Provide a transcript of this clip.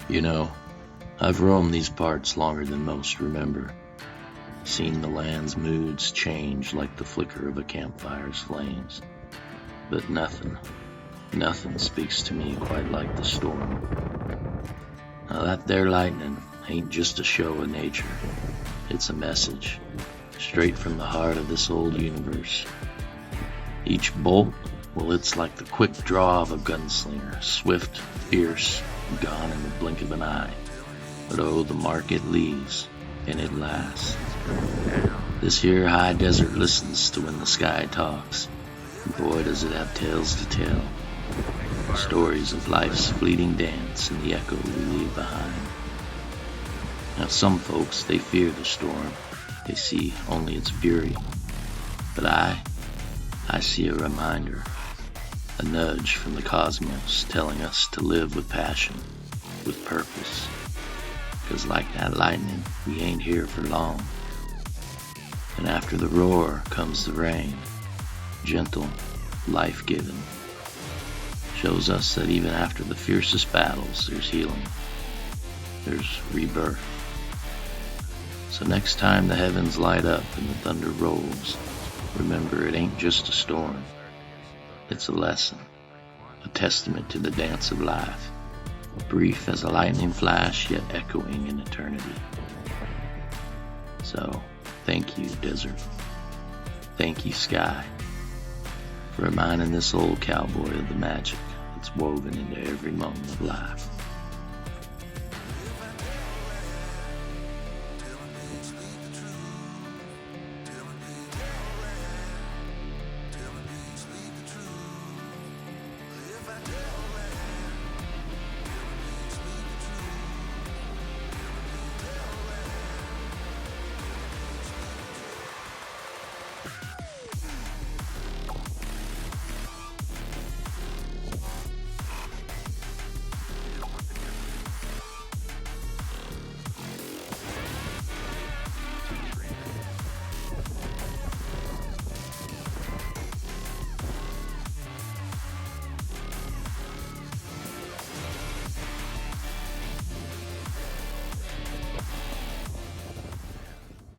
You know, I've roamed these parts longer than most remember, seen the land's moods change like the flicker of a campfire's flames. But nothing speaks to me quite like the storm. Now that there lightning ain't just a show of nature, it's a message, straight from the heart of this old universe. Each bolt, well, it's like the quick draw of a gunslinger, swift, fierce, gone in the blink of an eye. But oh, the mark it leaves, and it lasts. This here high desert listens to when the sky talks. Boy, does it have tales to tell. Stories of life's fleeting dance and the echo we leave behind. Now some folks, they fear the storm. They see only its fury. But I see a reminder. A nudge from the cosmos telling us to live with passion, with purpose. 'Cause like that lightning, we ain't here for long. And after the roar comes the rain, gentle, life-giving. Shows us that even after the fiercest battles, there's healing. There's rebirth. So next time the heavens light up and the thunder rolls, remember it ain't just a storm. It's a lesson, a testament to the dance of life, brief as a lightning flash yet echoing in eternity. So, thank you, desert. Thank you, sky, for reminding this old cowboy of the magic that's woven into every moment of life.